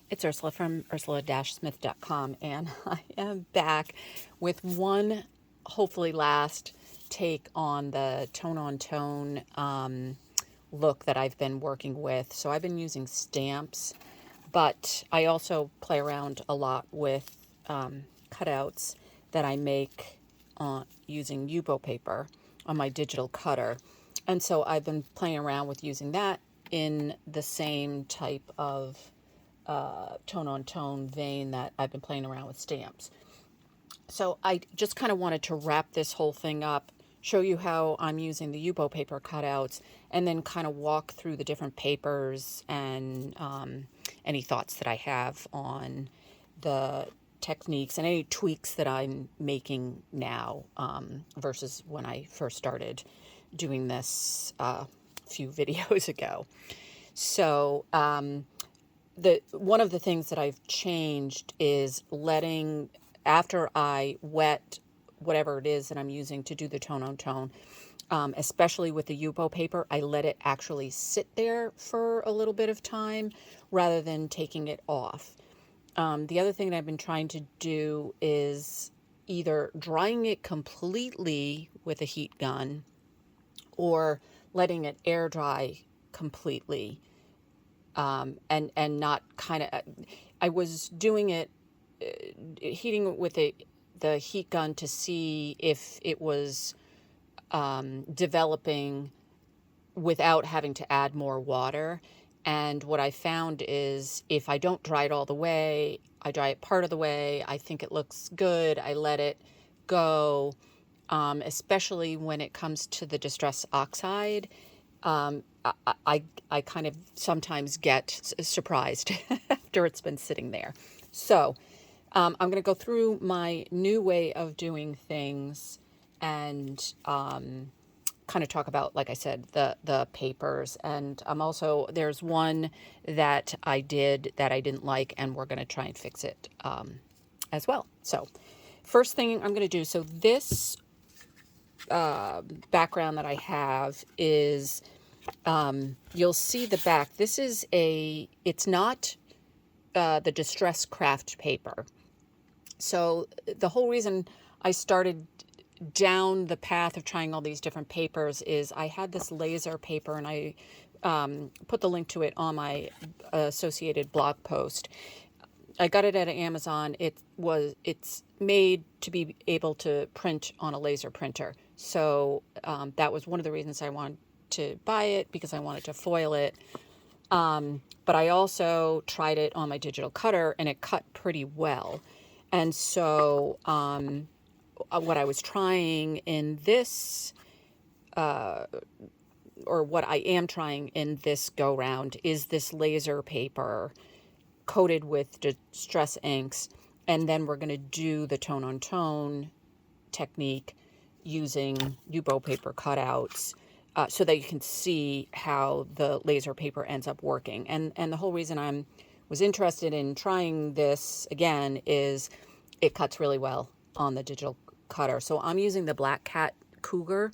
It's Ursula from ursula-smith.com, and I am back with one, hopefully last, take on the tone-on-tone look that I've been working with. So I've been using stamps, but I also play around a lot with cutouts that I make using Yupo paper on my digital cutter. And so I've been playing around with using that in the same type of tone-on-tone vein that I've been playing around with stamps. So I just kind of wanted to wrap this whole thing up, show you how I'm using the Yupo paper cutouts, and then kind of walk through the different papers and any thoughts that I have on the techniques and any tweaks that I'm making now versus when I first started doing this a few videos ago. So one of the things that I've changed is letting, after I wet whatever it is that I'm using to do the tone-on-tone, especially with the Yupo paper, I let it actually sit there for a little bit of time rather than taking it off. The other thing that I've been trying to do is either drying it completely with a heat gun or letting it air dry completely. And not kind of, I was doing it, heating it with the heat gun to see if it was developing without having to add more water. And what I found is if I don't dry it all the way, I dry it part of the way, I think it looks good, I let it go, especially when it comes to the Distress Oxide. I kind of sometimes get surprised after it's been sitting there. So I'm going to go through my new way of doing things and kind of talk about, like I said, the papers. And I'm also, there's one that I did that I didn't like, and we're going to try and fix it as well. So first thing I'm going to do, so this background that I have is, you'll see the back. This is it's not the Distress Craft paper. So the whole reason I started down the path of trying all these different papers is I had this laser paper, and I put the link to it on my associated blog post. I got it at Amazon. It's made to be able to print on a laser printer. So that was one of the reasons I wanted to buy it, because I wanted to foil it. But I also tried it on my digital cutter, and it cut pretty well. And so what I was trying in this, or what I am trying in this go round, is this laser paper coated with distress inks, and then we're going to do the tone-on-tone technique using Yupo paper cutouts, so that you can see how the laser paper ends up working. And the whole reason I was interested in trying this again is it cuts really well on the digital cutter. So I'm using the Black Cat Cougar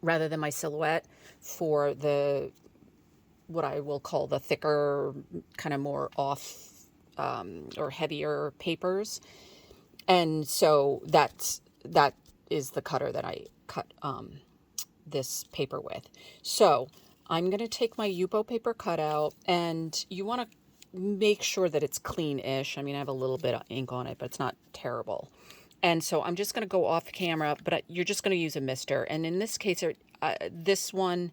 rather than my Silhouette for the, what I will call the thicker, kind of more off or heavier papers. And so that is the cutter that I cut this paper with. So I'm going to take my Yupo paper cutout, and you want to make sure that it's clean-ish. I mean, I have a little bit of ink on it, but it's not terrible. And so I'm just going to go off camera, but you're just going to use a mister. And in this case, this one,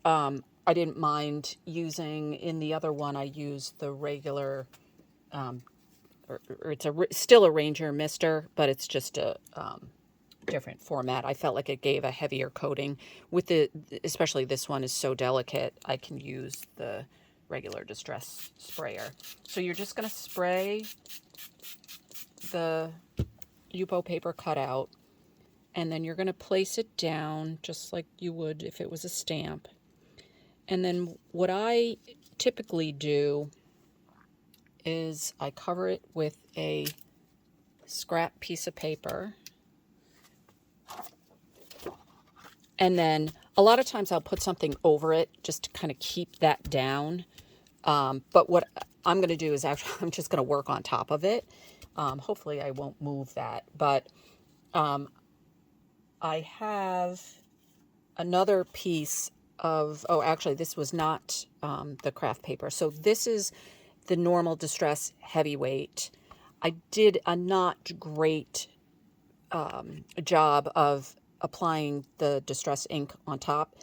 I didn't mind using. In the other one, I used the regular, or it's still a Ranger mister, but it's just a different format. I felt like it gave a heavier coating. With especially this one is so delicate, I can use the regular distress sprayer. So you're just going to spray the Yupo paper cutout, and then you're going to place it down just like you would if it was a stamp. And then what I typically do is I cover it with a scrap piece of paper. And then a lot of times I'll put something over it just to kind of keep that down. But what I'm going to do is actually, I'm just going to work on top of it. Hopefully I won't move that, but I have another piece of, oh, actually, this was not the craft paper. So this is the normal distress heavyweight. I did a not great job of applying the distress ink on top.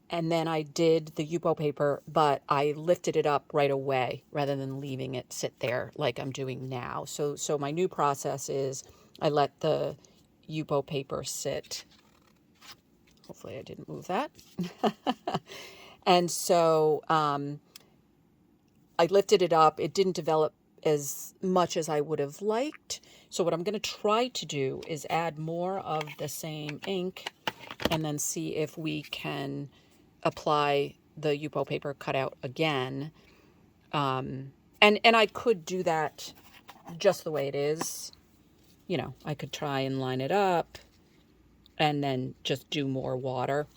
And then I did the Yupo paper, but I lifted it up right away rather than leaving it sit there like I'm doing now. So my new process is I let the Yupo paper sit. Hopefully I didn't move that. And so I lifted it up. It didn't develop as much as I would have liked. So what I'm going to try to do is add more of the same ink and then see if we can apply the Yupo paper cutout again. And I could do that just the way it is. You know, I could try and line it up and then just do more water.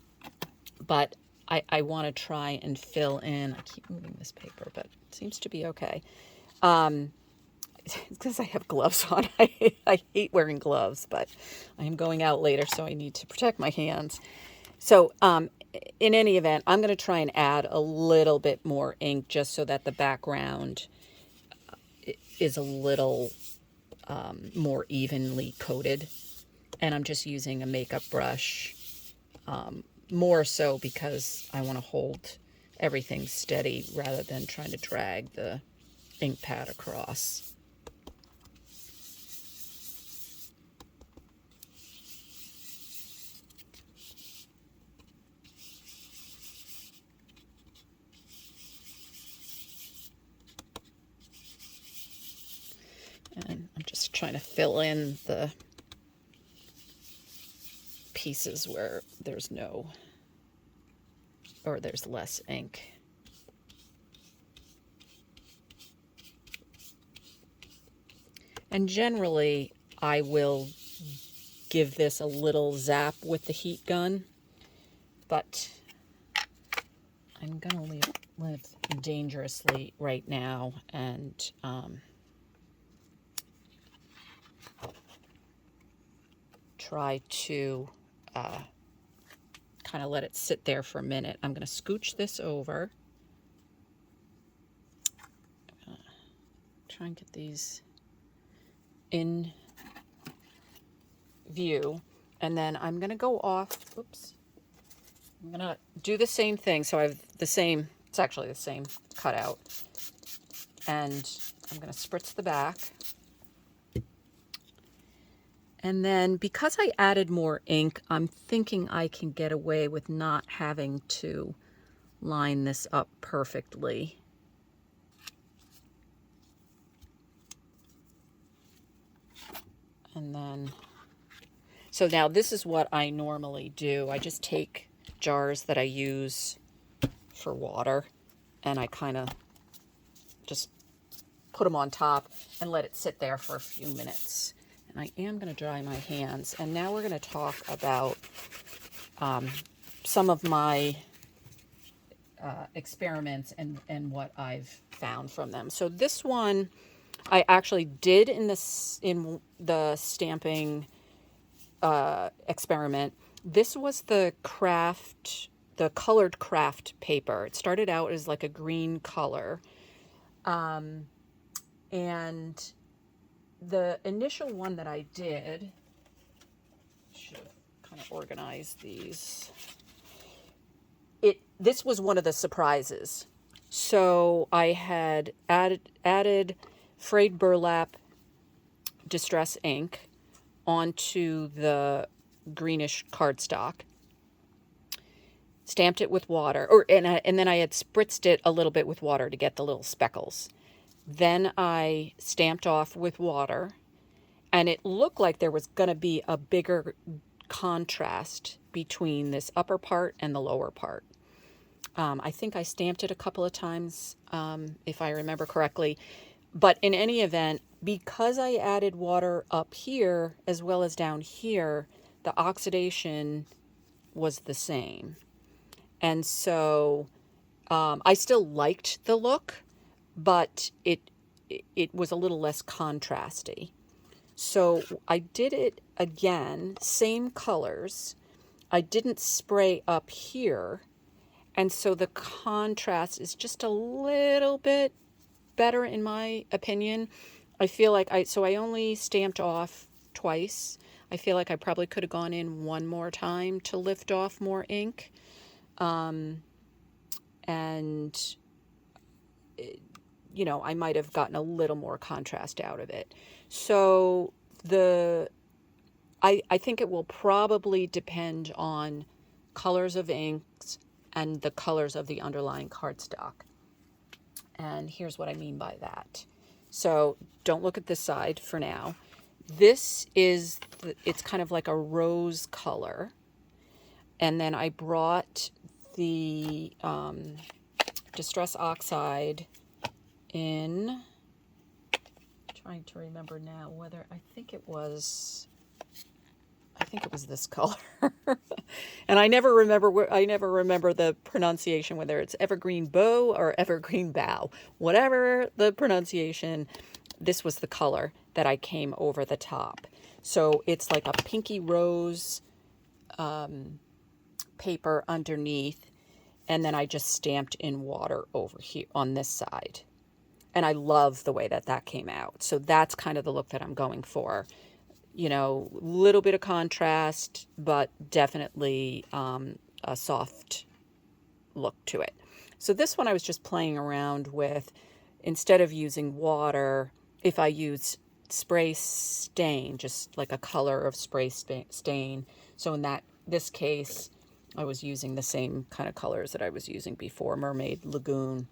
But I want to try and fill in. I keep moving this paper, but it seems to be okay. It's because I have gloves on. I hate wearing gloves, but I am going out later, so I need to protect my hands. So in any event, I'm going to try and add a little bit more ink just so that the background is a little more evenly coated. And I'm just using a makeup brush, more so because I want to hold everything steady rather than trying to drag the ink pad across. And I'm just trying to fill in the pieces where there's no, or there's less ink. And generally, I will give this a little zap with the heat gun, but I'm gonna live dangerously right now and try to kind of let it sit there for a minute. I'm going to scooch this over. Try and get these in view. And then I'm going to go off. Oops. I'm going to do the same thing. So I have the same, it's actually the same cutout. And I'm going to spritz the back. And then because I added more ink, I'm thinking I can get away with not having to line this up perfectly. And then, so now this is what I normally do. I just take jars that I use for water and I kind of just put them on top and let it sit there for a few minutes. And I am going to dry my hands. And now we're going to talk about some of my experiments and what I've found from them. So this one I actually did in the stamping experiment. This was the colored craft paper. It started out as like a green color. And the initial one that I did, should have kind of organized these. This was one of the surprises. So I had added frayed burlap distress ink onto the greenish cardstock, stamped it with water, and then I had spritzed it a little bit with water to get the little speckles. Then I stamped off with water, and it looked like there was going to be a bigger contrast between this upper part and the lower part. I think I stamped it a couple of times, if I remember correctly. But in any event, because I added water up here as well as down here, the oxidation was the same. And so I still liked the look, but it was a little less contrasty. So I did it again, same colors. I didn't spray up here, and so the contrast is just a little bit better in my opinion. I feel like I only stamped off twice. I feel like I probably could have gone in one more time to lift off more ink. And you know, I might have gotten a little more contrast out of it. So I think it will probably depend on colors of inks and the colors of the underlying cardstock. And here's what I mean by that. So don't look at this side for now. This is, it's kind of like a rose color. And then I brought the Distress Oxide in, trying to remember now whether, I think it was this color. And I never remember the pronunciation, whether it's evergreen bow or evergreen bow. Whatever the pronunciation, this was the color that I came over the top. So it's like a pinky rose paper underneath, and then I just stamped in water over here on this side. And I love the way that came out. So that's kind of the look that I'm going for. You know, a little bit of contrast, but definitely a soft look to it. So this one I was just playing around with. Instead of using water, if I use spray stain, just like a color of spray stain. So in this case, I was using the same kind of colors that I was using before, Mermaid Lagoon.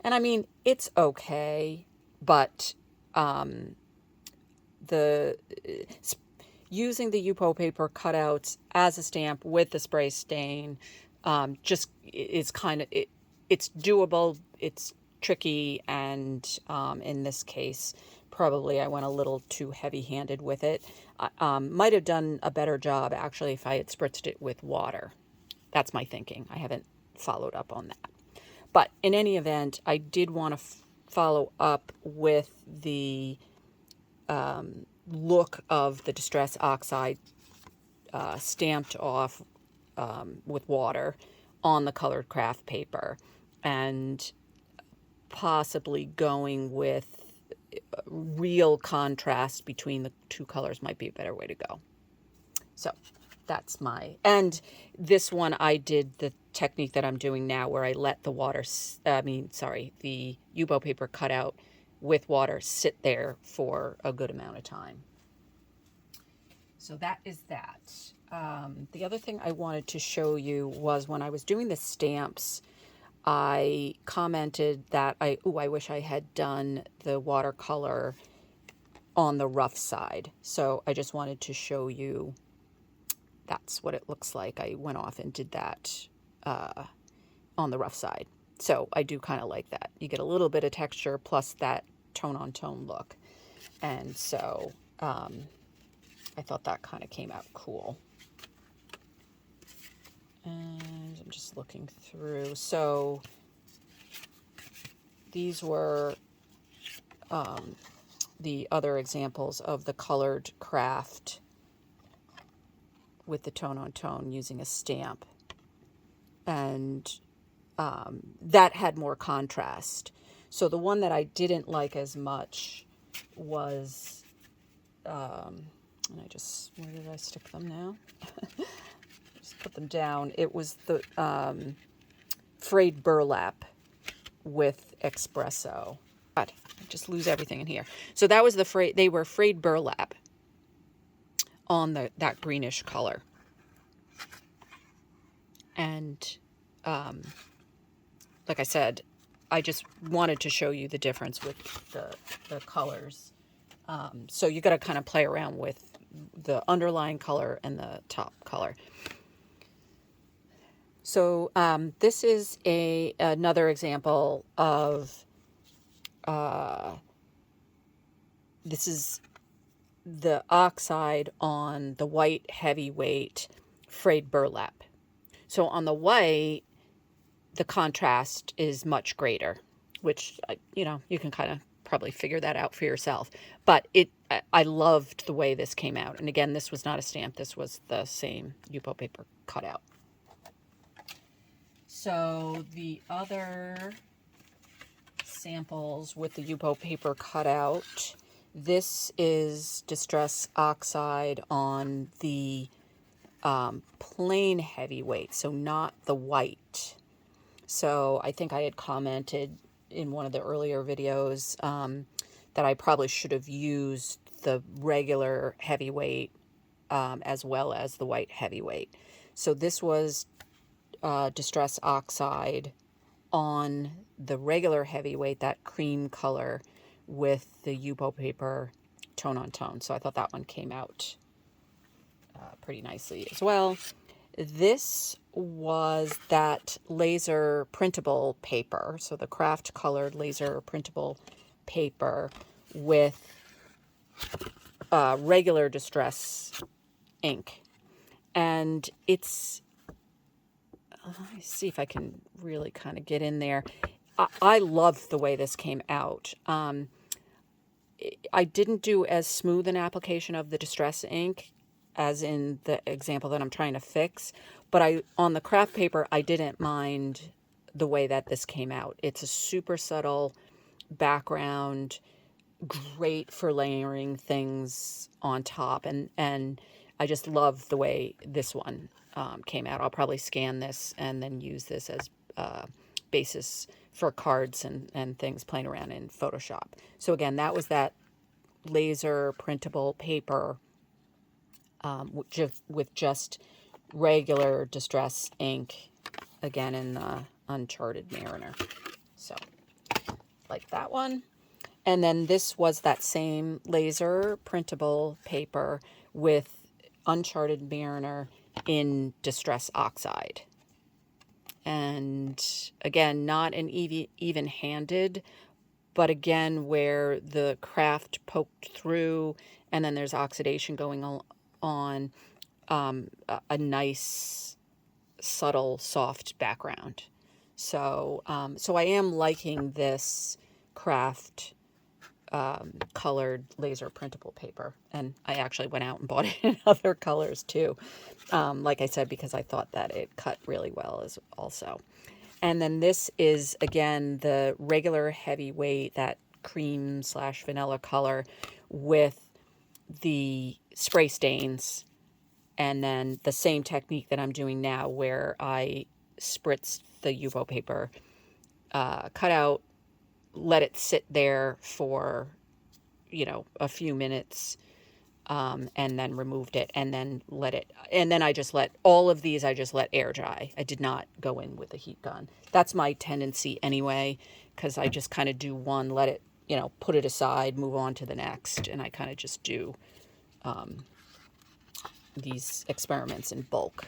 And I mean, it's okay, but using the Yupo paper cutouts as a stamp with the spray stain just is kind of, it's doable, it's tricky, and in this case, probably I went a little too heavy-handed with it. Might have done a better job, actually, if I had spritzed it with water. That's my thinking. I haven't followed up on that. But in any event, I did want to follow up with the look of the Distress Oxide stamped off with water on the colored craft paper, and possibly going with real contrast between the two colors might be a better way to go. So that's and this one I did the technique that I'm doing now, where I let the the Yupo paper cutout with water sit there for a good amount of time. So that is that. The other thing I wanted to show you was when I was doing the stamps, I commented that I wish I had done the watercolor on the rough side. So I just wanted to show you that's what it looks like. I went off and did that on the rough side. So I do kind of like that. You get a little bit of texture plus that tone-on-tone look. And so I thought that kind of came out cool. And I'm just looking through. So these were the other examples of the colored craft with the tone-on-tone using a stamp. And that had more contrast. So the one that I didn't like as much was, and where did I stick them now? Just put them down. It was the frayed burlap with espresso. God, I just lose everything in here. So that was they were frayed burlap on that greenish color. And like I said, I just wanted to show you the difference with the colors. So you got to kind of play around with the underlying color and the top color. So this is another example of, this is the oxide on the white heavyweight frayed burlap. So on the white, the contrast is much greater. which, you know, you can kind of probably figure that out for yourself. But I loved the way this came out. And again, this was not a stamp. This was the same Yupo paper cutout. So the other samples with the Yupo paper cutout, this is Distress Oxide on the plain heavyweight, so not the white. So I think I had commented in one of the earlier videos that I probably should have used the regular heavyweight as well as the white heavyweight. So this was Distress Oxide on the regular heavyweight, that cream color, with the Yupo paper tone on tone. So I thought that one came out pretty nicely as well. This was that laser printable paper, so the craft colored laser printable paper with regular distress ink. And it's, let me see if I can really kind of get in there. I love the way this came out. I didn't do as smooth an application of the distress ink as in the example that I'm trying to fix, but on the craft paper, I didn't mind the way that this came out. It's a super subtle background, great for layering things on top, and I just love the way this one came out. I'll probably scan this and then use this as basis for cards and things playing around in Photoshop. So again, that was that laser printable paper with just regular distress ink, again in the Uncharted Mariner. So like that one. And then this was that same laser printable paper with Uncharted Mariner in Distress Oxide. And again, not an even-handed, but again, where the craft poked through and then there's oxidation going on, a nice, subtle, soft background. So, so I am liking this craft colored laser printable paper, and I actually went out and bought it in other colors too, like I said, because I thought that it cut really well as also. And then this is again the regular heavyweight, that cream / vanilla color with the spray stains, and then the same technique that I'm doing now where I spritz the Yupo paper, cut out, let it sit there for, you know, a few minutes, and then removed it, and then I just let all of these, I just let air dry. I did not go in with a heat gun. That's my tendency anyway, because I just kind of do one, let it, you know, put it aside, move on to the next, and I kind of just do these experiments in bulk.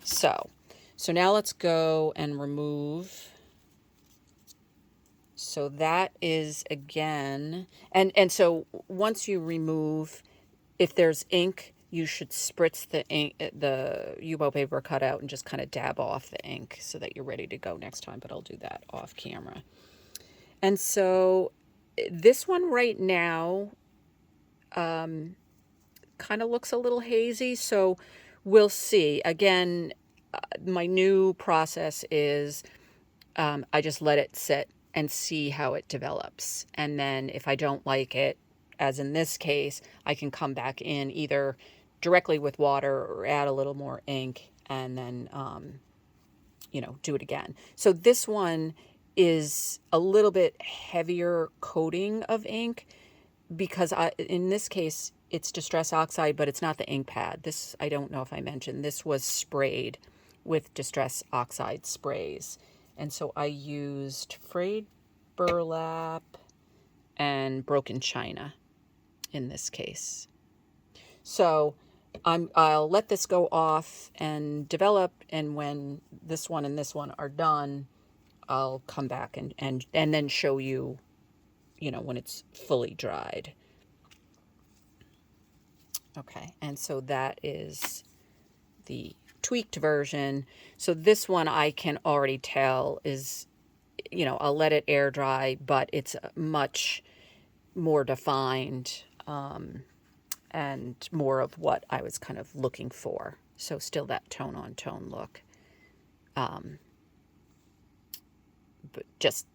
So now let's go and remove. So that is again, and so once you remove, if there's ink, you should spritz the ink, the Yupo paper cutout, and just kind of dab off the ink so that you're ready to go next time, but I'll do that off camera. And so this one right now kind of looks a little hazy, so we'll see. Again, my new process is I just let it sit and see how it develops. And then if I don't like it, as in this case, I can come back in either directly with water or add a little more ink and then, you know, do it again. So this one is a little bit heavier coating of ink because in this case, it's Distress Oxide, but it's not the ink pad. This, I don't know if I mentioned, this was sprayed with Distress Oxide sprays. And so I used frayed burlap and broken china in this case. So I'll let this go off and develop, and when this one and this one are done, I'll come back and then show you, you know, when it's fully dried. Okay, and so that is the tweaked version. So this one I can already tell is you know, I'll let it air dry, but it's much more defined, and more of what I was kind of looking for. So still that tone on tone look. But just,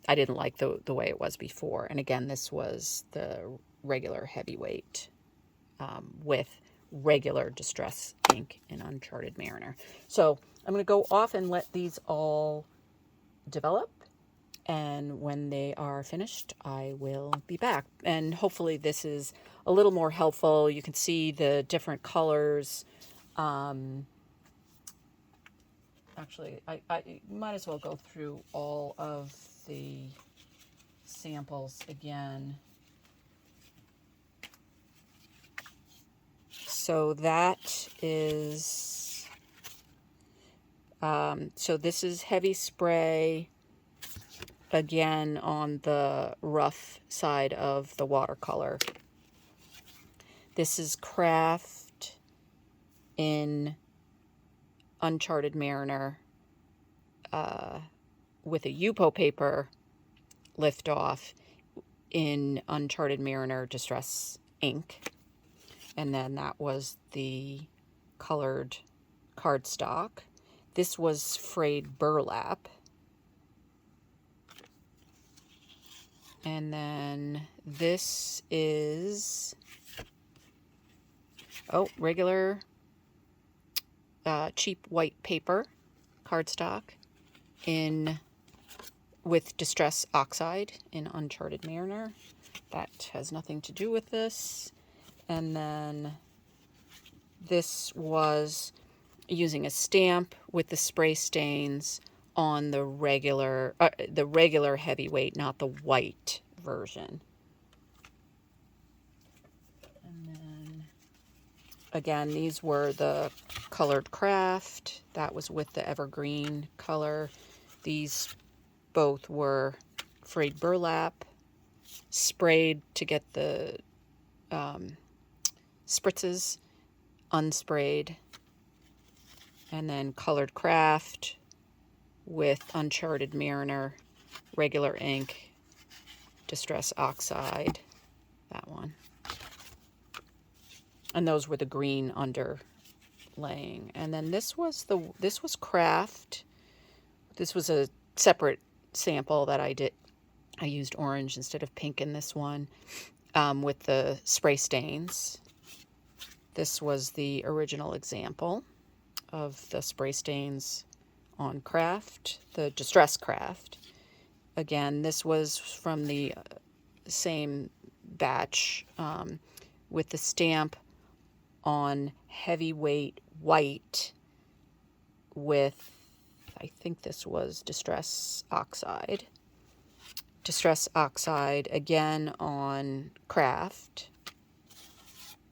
I didn't like the way it was before. And again, this was the regular heavyweight, with regular Distress ink in Uncharted Mariner. So I'm going to go off and let these all develop. And when they are finished, I will be back. And hopefully this is a little more helpful. You can see the different colors. Actually, I might as well go through all of the samples again. So that is, so this is heavy spray, again on the rough side of the watercolor. This is craft in Uncharted Mariner, with a Yupo paper lift off in Uncharted Mariner Distress ink. And then that was the colored cardstock. This was frayed burlap. And then this is, regular cheap white paper cardstock with Distress Oxide in Uncharted Mariner. That has nothing to do with this. And then this was using a stamp with the spray stains on the regular heavyweight, not the white version. And then again, these were the colored craft. That was with the evergreen color. These both were frayed burlap, sprayed to get the spritzes, unsprayed, and then colored craft with Uncharted Mariner, regular ink, Distress Oxide, that one. And those were the green underlaying. And then this was craft. This was a separate sample that I did. I used orange instead of pink in this one, with the spray stains. This was the original example of the spray stains on craft, the Distress craft. Again, this was from the same batch, with the stamp on heavyweight white with, I think this was Distress Oxide. Distress Oxide again on craft.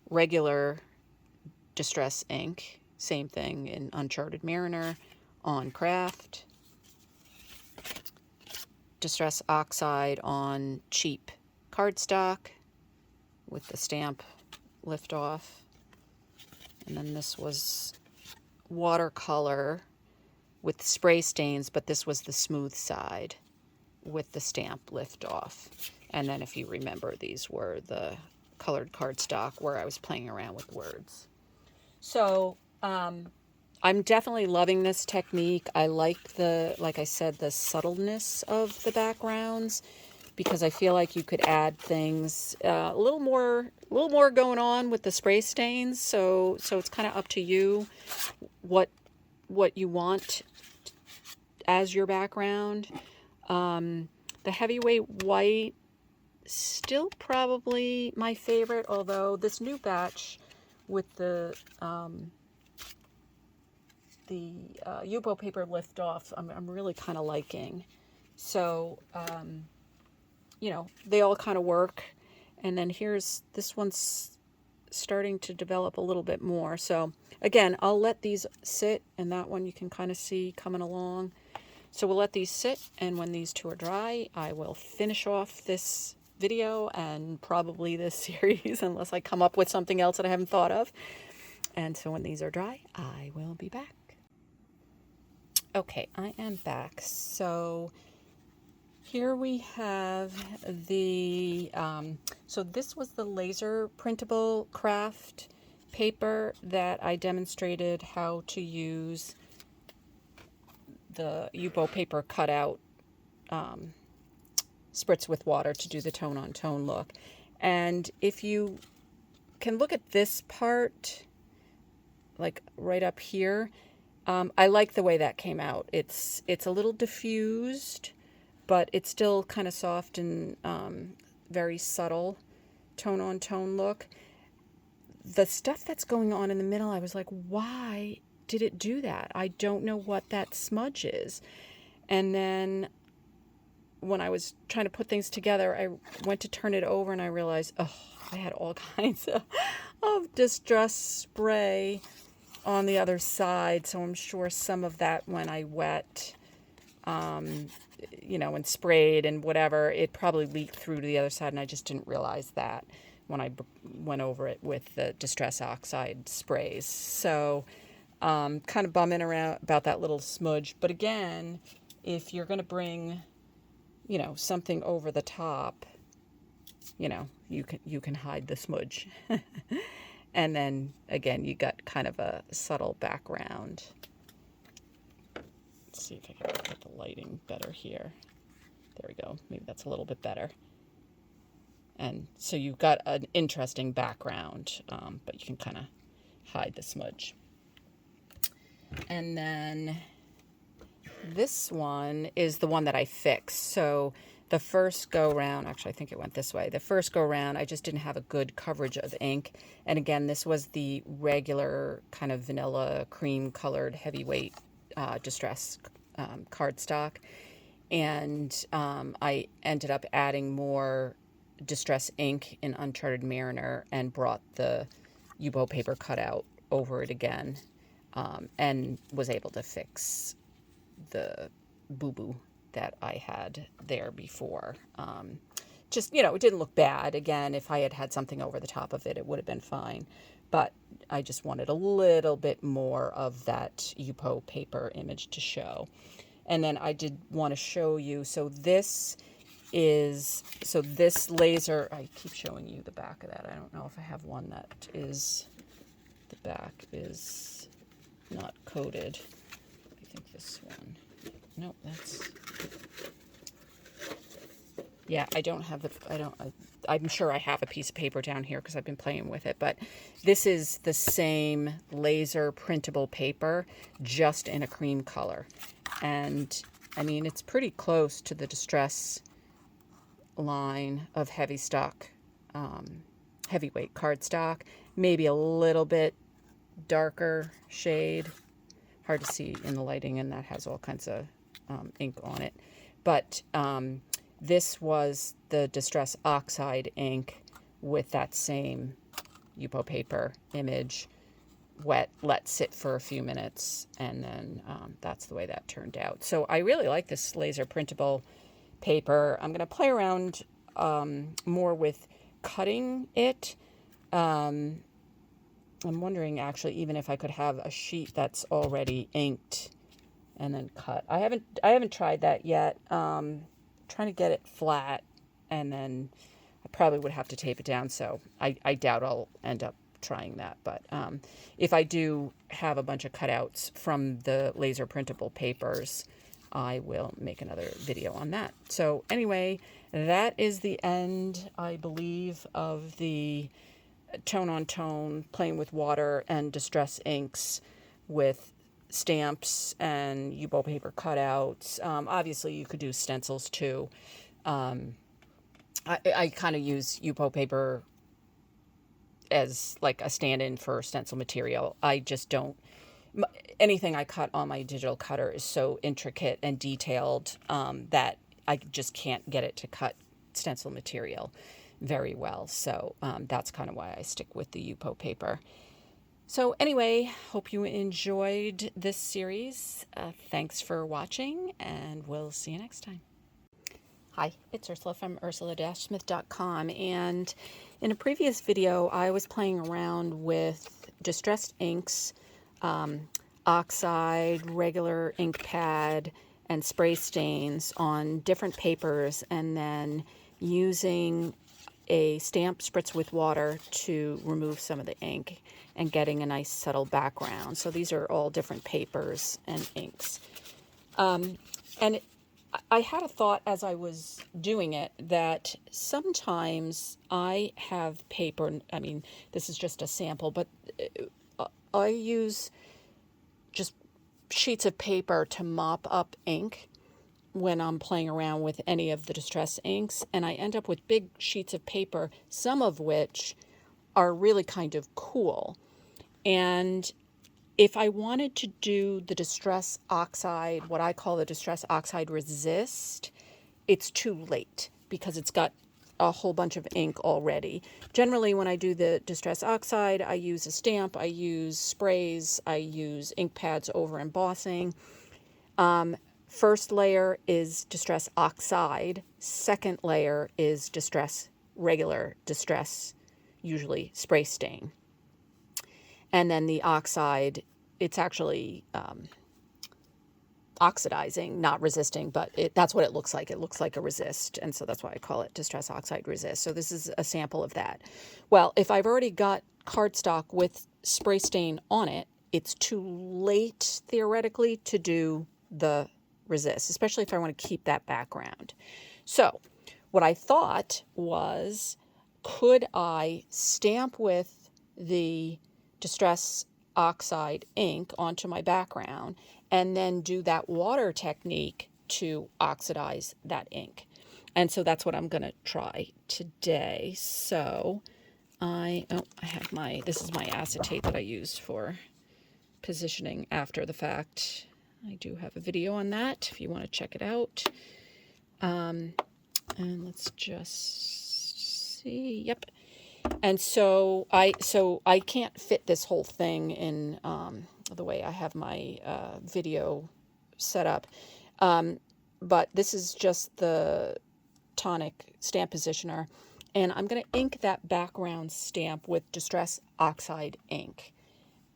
Regular Distress ink, same thing in Uncharted Mariner on craft. Distress Oxide on cheap cardstock with the stamp lift off. And then this was watercolor with spray stains, but this was the smooth side with the stamp lift off. And then if you remember, these were the colored cardstock where I was playing around with words. So I'm definitely loving this technique. I like like I said, the subtleness of the backgrounds, because I feel like you could add things, a little more going on with the spray stains. So it's kind of up to you what you want as your background. The heavyweight white, still probably my favorite, although this new batch with the Yupo paper lift off, I'm really kind of liking. So, you know, they all kind of work. And then this one's starting to develop a little bit more. So again, I'll let these sit, and that one you can kind of see coming along. So we'll let these sit, and when these two are dry, I will finish off this video and probably this series, unless I come up with something else that I haven't thought of. And so when these are dry, I will be back. Okay, I am back. So Here we have the, so this was the Laser-Printable craft paper that I demonstrated how to use the Yupo paper cutout spritz with water to do the tone-on-tone look. And if you can look at this part, like right up here, I like the way that came out. It's a little diffused, but it's still kind of soft and very subtle tone-on-tone look. The stuff that's going on in the middle, I was like, why did it do that? I don't know what that smudge is. And then when I was trying to put things together, I went to turn it over and I realized, oh, I had all kinds of distress spray on the other side. So I'm sure some of that, when I wet, and sprayed and whatever, it probably leaked through to the other side, and I just didn't realize that when I went over it with the Distress Oxide sprays. So kind of bumming around about that little smudge. But again, if you're going to bring, something over the top, you can hide the smudge. And then again, you got kind of a subtle background. Let's see if I can get the lighting better here. There we go. Maybe that's a little bit better. And so you've got an interesting background, but you can kind of hide the smudge. And then this one is the one that I fixed. So the first go round, actually I think it went this way. The first go round, I just didn't have a good coverage of ink. And again, this was the regular kind of vanilla cream colored heavyweight distress cardstock. And I ended up adding more distress ink in Uncharted Mariner and brought the Yupo paper cutout over it again, and was able to fix the boo-boo that I had there before. Just, it didn't look bad. Again, if I had had something over the top of it, it would have been fine. But I just wanted a little bit more of that Yupo paper image to show. And then I did want to show you, this laser, I keep showing you the back of that. I don't know if I have one that is, the back is not coated. I think this one, no, yeah, I don't have I'm sure I have a piece of paper down here because I've been playing with it, but this is the same laser printable paper, just in a cream color. And I mean, it's pretty close to the Distress line of heavyweight cardstock, maybe a little bit darker shade, hard to see in the lighting, and that has all kinds of ink on it. But this was the Distress Oxide ink with that same Yupo paper image, wet, let sit for a few minutes, and then that's the way that turned out. So I really like this laser printable paper. I'm going to play around more with cutting it. I'm wondering actually even if I could have a sheet that's already inked and then cut. I haven't tried that yet. Trying to get it flat, and then I probably would have to tape it down, so I doubt I'll end up trying that. But if I do have a bunch of cutouts from the laser printable papers, I will make another video on that. So anyway, that is the end, I believe, of the tone-on-tone, playing with water and distress inks with stamps and Yupo paper cutouts. Obviously, you could do stencils too. I kind of use Yupo paper as like a stand-in for stencil material. I just don't, anything I cut on my digital cutter is so intricate and detailed that I just can't get it to cut stencil material very well. So that's kind of why I stick with the Yupo paper. So anyway, hope you enjoyed this series. Thanks for watching, and we'll see you next time. Hi, it's Ursula from ursula-smith.com, and in a previous video I was playing around with distressed inks, oxide, regular ink pad, and spray stains on different papers, and then using a stamp spritz with water to remove some of the ink and getting a nice subtle background. So these are all different papers and inks. And I had a thought as I was doing it that sometimes I have paper, I mean, this is just a sample, but I use just sheets of paper to mop up ink when I'm playing around with any of the distress inks, and I end up with big sheets of paper, some of which are really kind of cool. And if I wanted to do the Distress Oxide, what I call the Distress Oxide Resist, it's too late because it's got a whole bunch of ink already. Generally, when I do the Distress Oxide, I use a stamp, I use sprays, I use ink pads over embossing. First layer is Distress Oxide. Second layer is regular distress, usually spray stain. And then the oxide, it's actually oxidizing, not resisting, but that's what it looks like. It looks like a resist, and so that's why I call it Distress Oxide Resist. So this is a sample of that. Well, if I've already got cardstock with spray stain on it, it's too late, theoretically, to do the resist, especially if I want to keep that background. So what I thought was, could I stamp with the Distress Oxide ink onto my background and then do that water technique to oxidize that ink? And so that's what I'm going to try today. So I have this is my acetate that I use for positioning after the fact. I do have a video on that if you want to check it out. And let's just see. Yep. And so I can't fit this whole thing in the way I have my video set up. But this is just the tonic stamp positioner. And I'm going to ink that background stamp with Distress Oxide ink.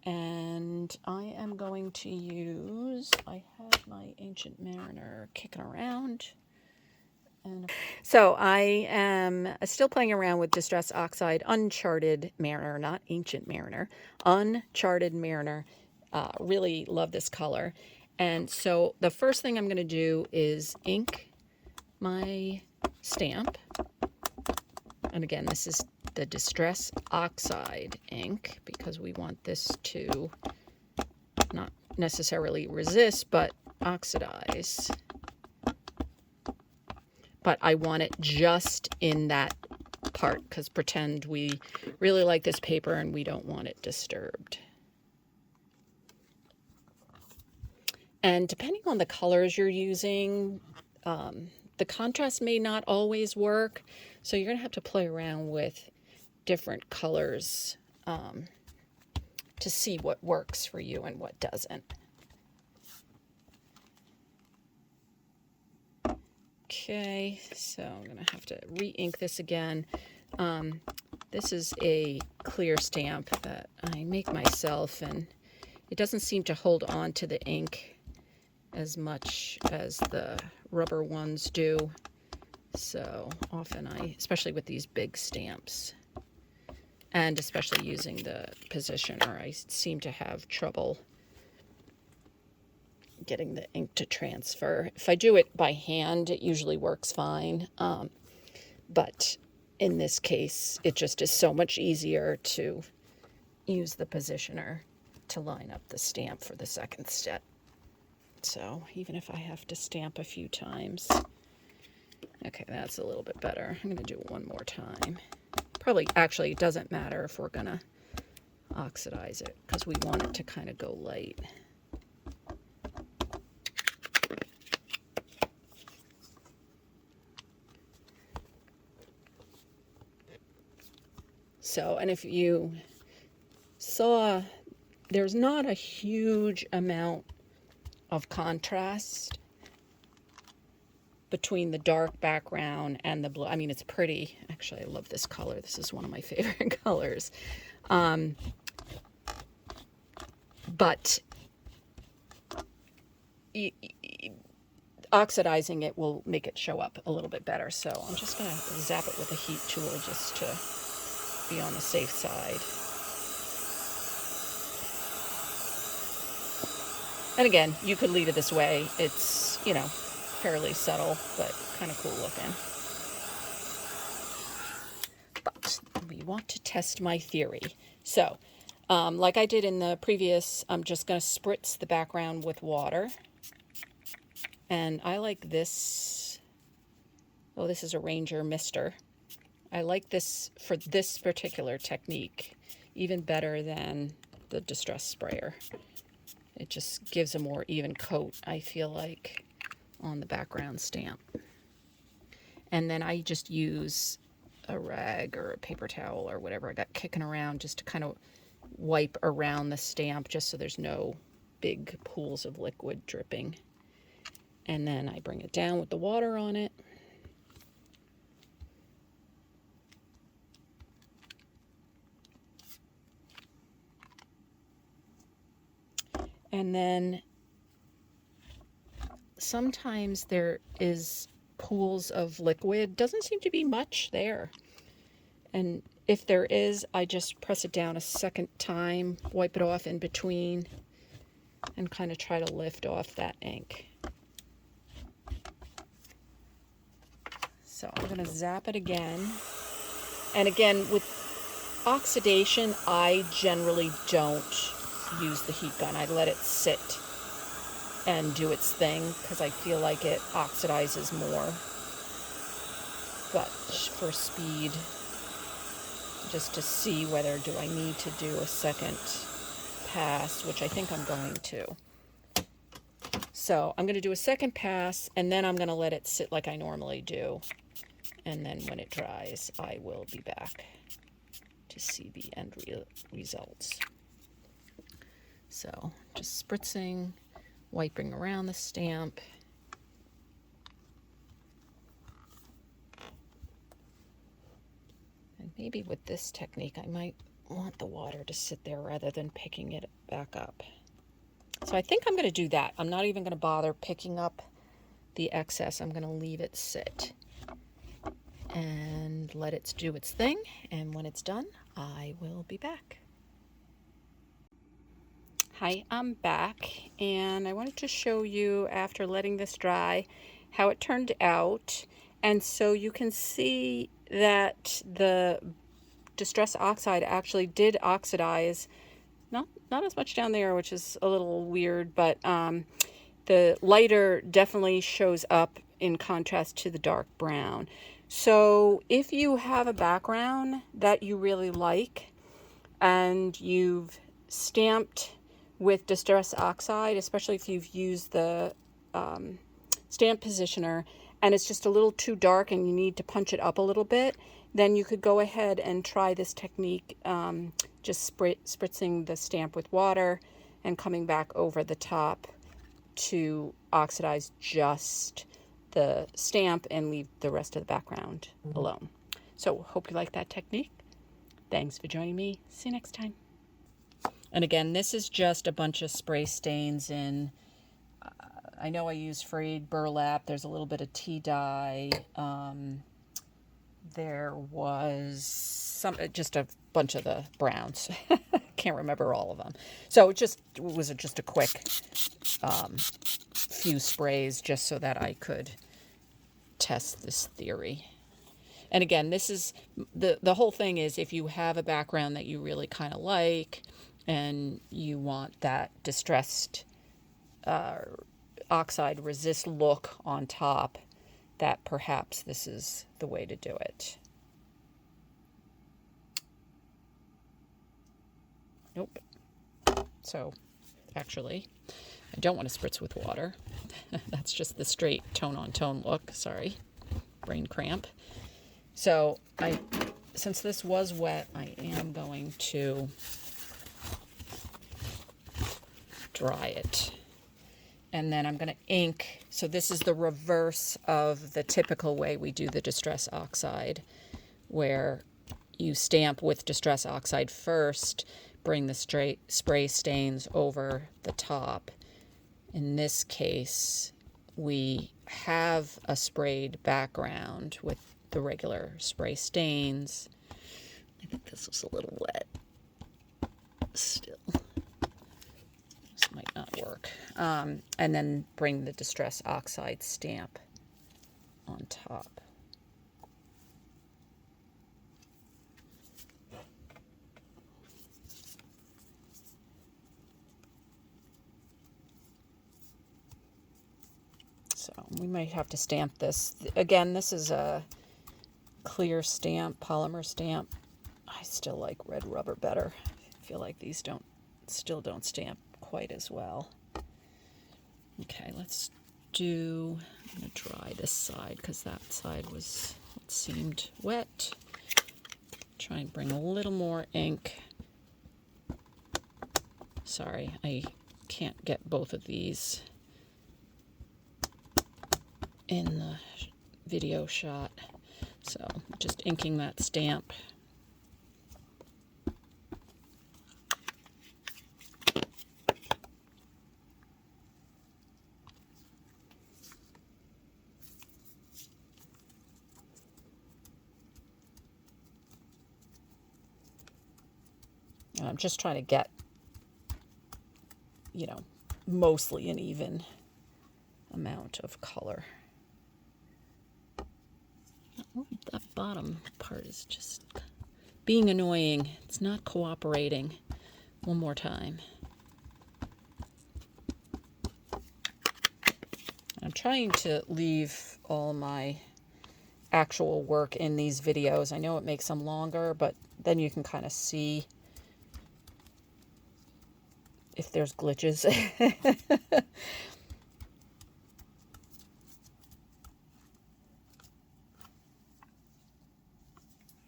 And I am going to use, I have my Ancient Mariner kicking around. And so I am still playing around with Distress Oxide Uncharted Mariner, not Ancient Mariner, Uncharted Mariner. Really love this color. And so the first thing I'm going to do is ink my stamp. And again, this is the Distress Oxide ink because we want this to not necessarily resist, but oxidize. But I want it just in that part because pretend we really like this paper and we don't want it disturbed. And depending on the colors you're using, the contrast may not always work. So you're going to have to play around with different colors to see what works for you and what doesn't. Okay, so I'm going to have to re-ink this again. This is a clear stamp that I make myself, and it doesn't seem to hold on to the ink as much as the rubber ones do. So often especially with these big stamps, and especially using the positioner, I seem to have trouble getting the ink to transfer. If I do it by hand, it usually works fine. But in this case, it just is so much easier to use the positioner to line up the stamp for the second step. So even if I have to stamp a few times. Okay, that's a little bit better. I'm going to do it one more time. Probably, actually, it doesn't matter if we're going to oxidize it because we want it to kind of go light. So, and if you saw, there's not a huge amount of contrast between the dark background and the blue. I mean, it's pretty. Actually, I love this color. This is one of my favorite colors. But oxidizing it will make it show up a little bit better. So I'm just going to zap it with a heat tool just to be on the safe side. And again, you could leave it this way. It's, you know, fairly subtle, but kind of cool looking. But we want to test my theory. So, like I did in the previous, I'm just going to spritz the background with water. And I like this. Oh, this is a Ranger Mister. I like this for this particular technique even better than the Distress Sprayer. It just gives a more even coat, I feel like, on the background stamp. And then I just use a rag or a paper towel or whatever I got kicking around just to kind of wipe around the stamp just so there's no big pools of liquid dripping. And then I bring it down with the water on it. And then sometimes there is pools of liquid. Doesn't seem to be much there. And if there is, I just press it down a second time, wipe it off in between, and kind of try to lift off that ink. So I'm going to zap it again. And again, with oxidation, I generally don't use the heat gun. I let it sit and do its thing because I feel like it oxidizes more. But for speed, just to see whether do I need to do a second pass, which I think I'm going to. So I'm going to do a second pass, and then I'm going to let it sit like I normally do. And then when it dries, I will be back to see the end results. So just spritzing, wiping around the stamp. And maybe with this technique, I might want the water to sit there rather than picking it back up. So I think I'm going to do that. I'm not even going to bother picking up the excess. I'm going to leave it sit and let it do its thing. And when it's done, I will be back. Hi, I'm back, and I wanted to show you after letting this dry how it turned out. And so you can see that the Distress Oxide actually did oxidize, not as much down there, which is a little weird, but the lighter definitely shows up in contrast to the dark brown. So if you have a background that you really like and you've stamped with Distress Oxide, especially if you've used the stamp positioner and it's just a little too dark and you need to punch it up a little bit, then you could go ahead and try this technique, just spritzing the stamp with water and coming back over the top to oxidize just the stamp and leave the rest of the background alone. So hope you like that technique. Thanks for joining me. See you next time. And again, this is just a bunch of spray stains in, I know I use frayed burlap. There's a little bit of tea dye. There was just a bunch of the browns. Can't remember all of them. So it was just a quick few sprays just so that I could test this theory. And again, this is the whole thing is if you have a background that you really kind of like and you want that distressed oxide resist look on top, that perhaps this is the way to do it. Nope. So actually, I don't want to spritz with water. That's just the straight tone-on-tone look. Sorry, brain cramp. So since this was wet, I am going to dry it. And then I'm going to ink. So this is the reverse of the typical way we do the Distress Oxide, where you stamp with Distress Oxide first, bring the spray stains over the top. In this case, we have a sprayed background with the regular spray stains. I think this is a little wet still. This might not work. And then bring the Distress Oxide stamp on top. So we might have to stamp this. Again, this is a clear stamp, polymer stamp. I still like red rubber better. I feel like these still don't stamp quite as well. Okay, let's do, I'm going to dry this side because that side was, it seemed wet. Try and bring a little more ink. Sorry, I can't get both of these in the video shot. So just inking that stamp. And I'm just trying to get, you know, mostly an even amount of color. Oh, that bottom part is just being annoying. It's not cooperating. One more time. I'm trying to leave all my actual work in these videos. I know it makes them longer, but then you can kind of see if there's glitches.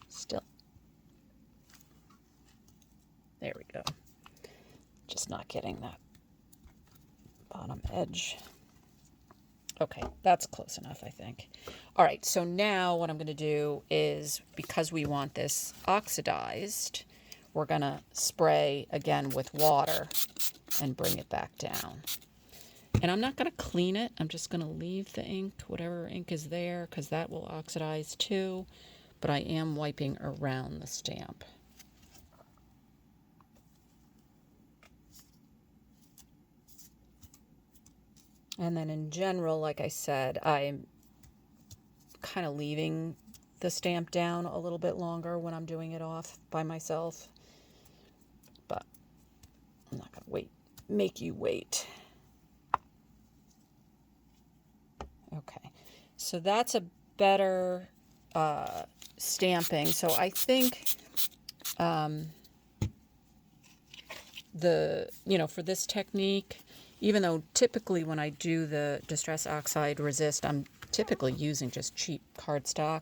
Still. There we go. Just not getting that bottom edge. Okay, that's close enough, I think. All right, so now what I'm going to do is, because we want this oxidized, we're going to spray again with water and bring it back down. And I'm not going to clean it. I'm just going to leave the ink, whatever ink is there, because that will oxidize too. But I am wiping around the stamp. And then in general, like I said, I'm kind of leaving the stamp down a little bit longer when I'm doing it off by myself. But I'm not going to make you wait. Okay, so that's a better stamping. So I think for this technique, even though typically when I do the Distress Oxide Resist, I'm typically using just cheap cardstock.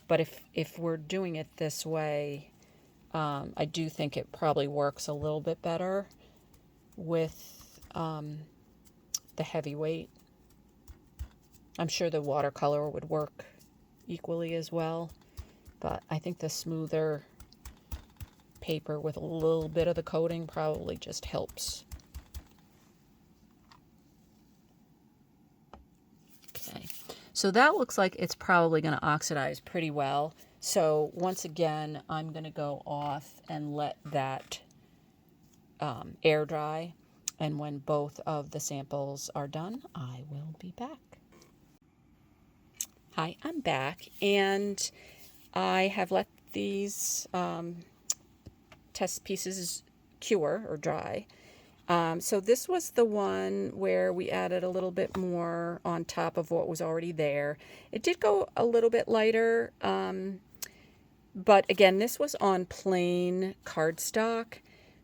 But if we're doing it this way, I do think it probably works a little bit better with the heavyweight. I'm sure the watercolor would work equally as well, but I think the smoother paper with a little bit of the coating probably just helps. Okay, so that looks like it's probably going to oxidize pretty well. So once again, I'm going to go off and let that air dry. And when both of the samples are done, I will be back. Hi, I'm back, and I have let these test pieces cure or dry. So this was the one where we added a little bit more on top of what was already there. It did go a little bit lighter, but again, this was on plain cardstock,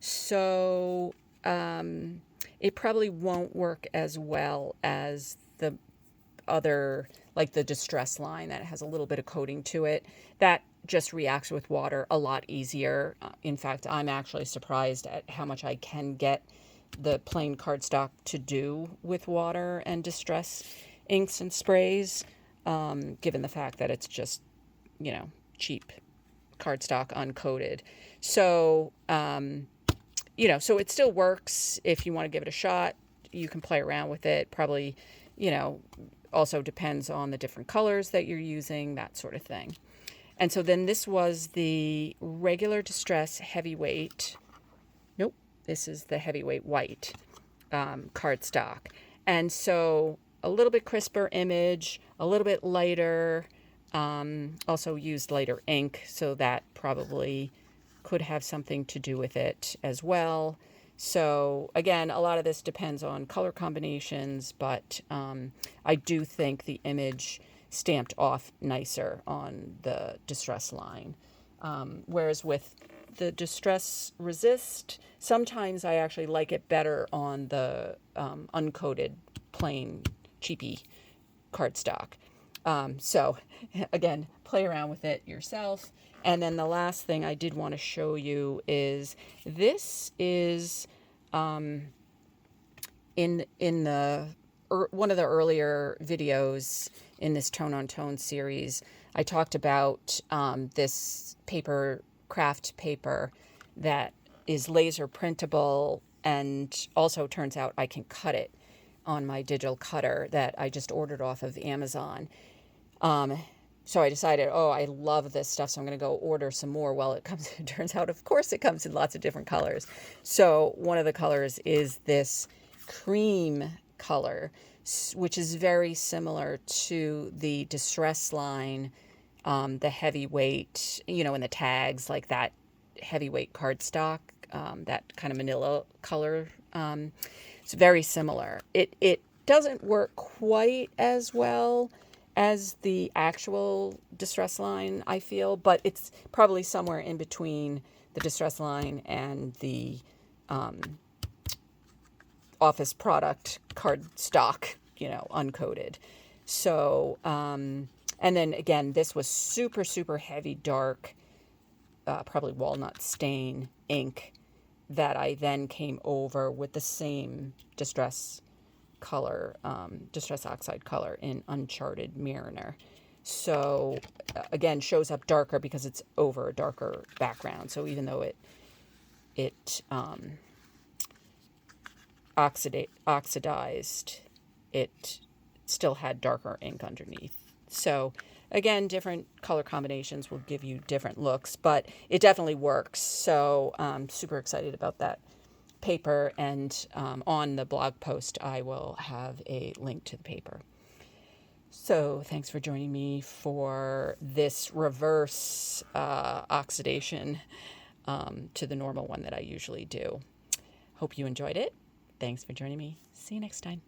so it probably won't work as well as the other, like the Distress line that has a little bit of coating to it. That just reacts with water a lot easier. In fact, I'm actually surprised at how much I can get the plain cardstock to do with water and Distress inks and sprays, given the fact that it's just, cheap cardstock uncoated. So, so it still works. If you want to give it a shot, you can play around with it. Probably, also depends on the different colors that you're using, that sort of thing. And so then this was the regular distress heavyweight. Nope, this is the heavyweight white cardstock. And so a little bit crisper image, a little bit lighter, also used lighter ink, so that probably could have something to do with it as well. So again, a lot of this depends on color combinations, but I do think the image stamped off nicer on the distress line. Whereas with the distress resist, sometimes I actually like it better on the uncoated plain cheapy cardstock. So again, play around with it yourself. And then the last thing I did want to show you is this is in the one of the earlier videos in this Tone on Tone series. I talked about this paper, craft paper, that is laser printable, and also turns out I can cut it on my digital cutter that I just ordered off of Amazon. So I decided, oh, I love this stuff, so I'm going to go order some more. Well, it turns out, of course, it comes in lots of different colors. So one of the colors is this cream color, which is very similar to the distress line, the heavyweight, in the tags, like that heavyweight cardstock, that kind of manila color. It's very similar. It doesn't work quite as well as the actual distress line, I feel, but it's probably somewhere in between the distress line and the office product cardstock, uncoated. So, and then again, this was super, super heavy, dark, probably walnut stain ink that I then came over with the same distress color, distress oxide color in Uncharted Mariner. So again, shows up darker because it's over a darker background. So even though it oxidized, it still had darker ink underneath. So again, different color combinations will give you different looks, but it definitely works. So I'm super excited about that paper, and on the blog post I will have a link to the paper. So thanks for joining me for this reverse oxidation to the normal one that I usually do. Hope you enjoyed it. Thanks for joining me. See you next time.